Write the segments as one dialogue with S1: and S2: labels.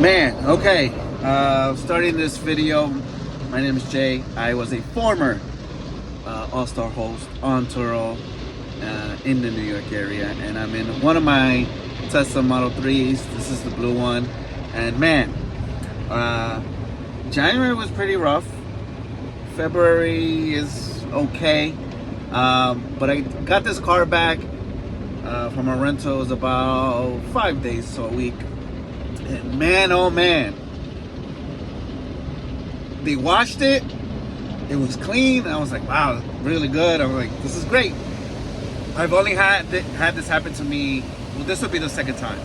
S1: Man, okay. Starting this video, my name is Jay. I was a former All-Star host on Turo in the New York area, and I'm in one of my Tesla Model 3s. This is the blue one, and man, January was pretty rough. February is okay, but I got this car back from a rental. It was about 5 days to a week. And man, oh man, they washed it. It was clean. I was like, wow, really good. I was like, this is great. I've only had this happen to me. Well, this would be the second time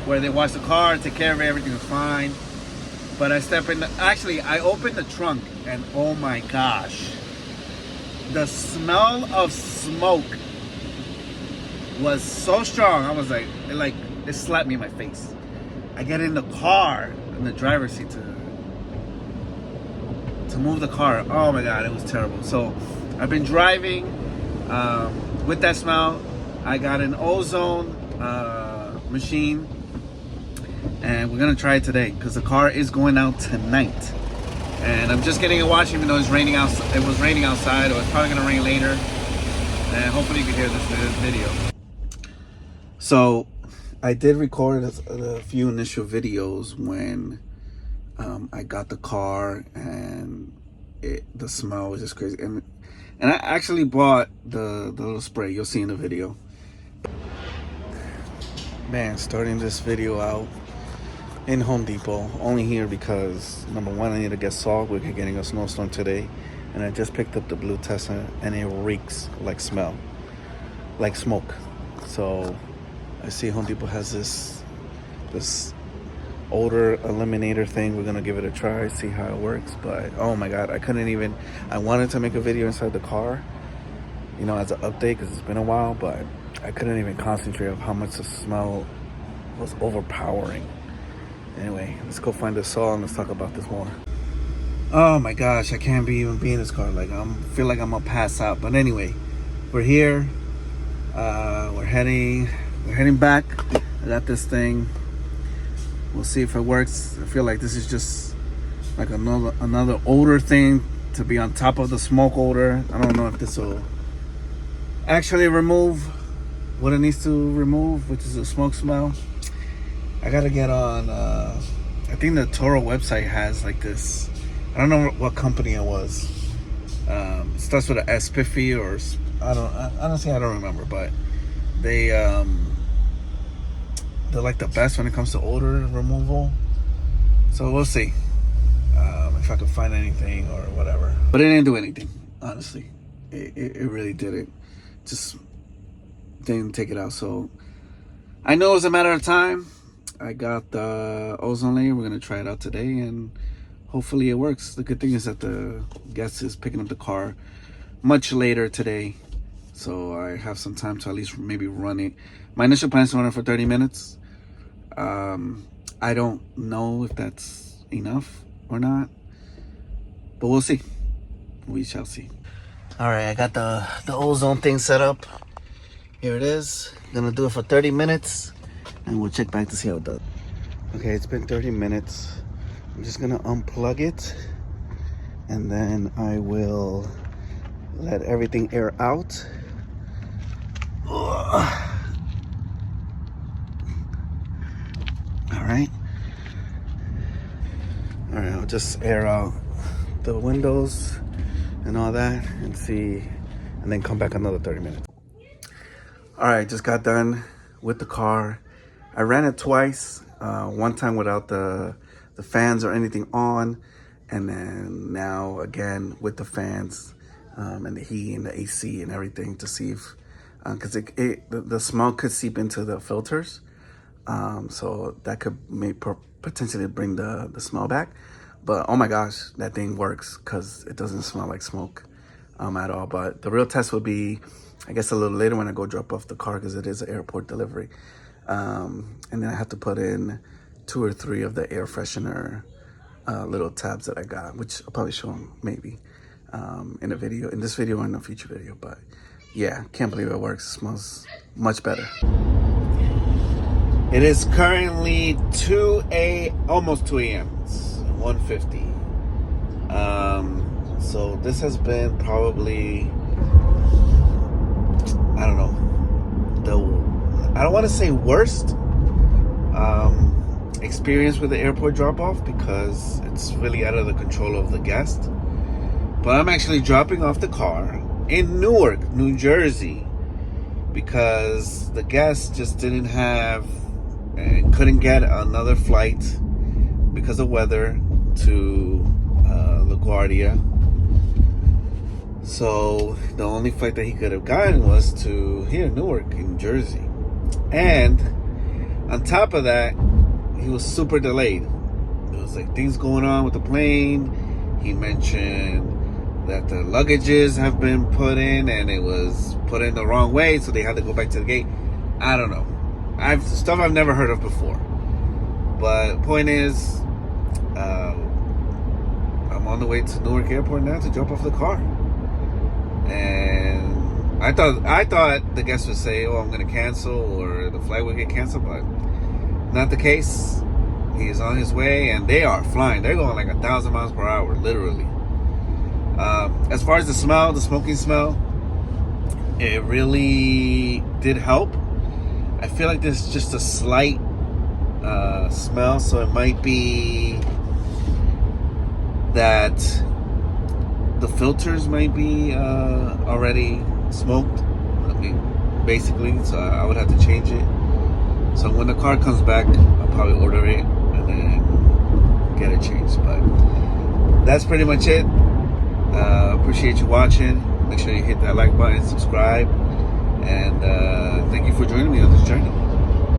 S1: where they washed the car, take care of it, everything was fine. But I I opened the trunk, and oh my gosh, the smell of smoke was so strong. I was like, it slapped me in my face. I get in the car, in the driver's seat to move the car. Oh my God, it was terrible. So I've been driving with that smell. I got an ozone machine, and we're gonna try it today because the car is going out tonight. And I'm just getting it washed, even though it's raining outside. It was raining outside, or it's probably gonna rain later. And hopefully you can hear this video. So I did record a few initial videos when I got the car, and the smell was just crazy. And I actually bought the little spray you'll see in the video. Man, starting this video out in Home Depot, only here because number one, I need to get salt. We're getting a snowstorm today, and I just picked up the blue Tesla, and it reeks like smoke. So I see Home Depot has this odor eliminator thing. We're gonna give it a try, see how it works. But oh my God, I wanted to make a video inside the car, you know, as an update, because it's been a while, but I couldn't even concentrate on how much the smell was overpowering. Anyway, let's go find the saw and let's talk about this more. Oh my gosh, I can't even be in this car. Like, I feel like I'm gonna pass out. But anyway, we're here. We're heading back. I got this thing. We'll see if it works. I feel like this is just like another odor thing to be on top of the smoke odor. I don't know if this will actually remove what it needs to remove, which is the smoke smell. I gotta get on, I think the Turo website has like this, I don't know what company it was. It starts with an S, Spiffy, or honestly, I don't remember, but they're like the best when it comes to odor removal. So we'll see if I can find anything or whatever. But it didn't do anything, honestly. It really didn't. Just didn't take it out. So I know it was a matter of time. I got the ozone layer. We're gonna try it out today, and hopefully it works. The good thing is that the guest is picking up the car much later today, so I have some time to at least maybe run it. My initial plan is to run it for 30 minutes. I don't know if that's enough or not, but we'll see. We shall see. All right, I got the ozone thing set up. Here it is. Gonna do it for 30 minutes, and we'll check back to see how it does. Okay, it's been 30 minutes. I'm just gonna unplug it, and then I will let everything air out. All right, I'll just air out the windows and all that, and see, and then come back another 30 minutes. All right, just got done with the car. I ran it twice, one time without the fans or anything on, and then now again with the fans and the heat and the AC and everything, to see if, because the smell could seep into the filters, so that could potentially bring the smell back. But oh my gosh, that thing works, because it doesn't smell like smoke at all. But the real test would be, I guess, a little later when I go drop off the car, because it is an airport delivery. And then I have to put in 2 or 3 of the air freshener little tabs that I got, which I'll probably show them maybe in this video or in a future video. But yeah, can't believe it works. It smells much better. It is currently almost 2 a.m. It's 1:50. So this has been probably, I don't know, I don't want to say worst experience with the airport drop-off, because it's really out of the control of the guest. But I'm actually dropping off the car in Newark, New Jersey, because the guest just didn't have and couldn't get another flight because of weather to LaGuardia. So the only flight that he could have gotten was to here, Newark, in Jersey. And on top of that, he was super delayed. It was like things going on with the plane. He mentioned that the luggages have been put in and it was put in the wrong way, so they had to go back to the gate. I don't know. Stuff I've never heard of before. But point is, I'm on the way to Newark Airport now to drop off the car. And I thought the guest would say, "Oh, I'm going to cancel," or the flight would get canceled, but not the case. He is on his way, and they are flying. They're going like 1,000 miles per hour, literally. As far as the smell, the smoking smell, it really did help. I feel like there's just a slight smell, so it might be that the filters might be already smoked. I mean, basically, so I would have to change it. So when the car comes back, I'll probably order it and then get it changed. But that's pretty much it. Appreciate you watching. Make sure you hit that like button, subscribe, and thank you for joining me on this journey.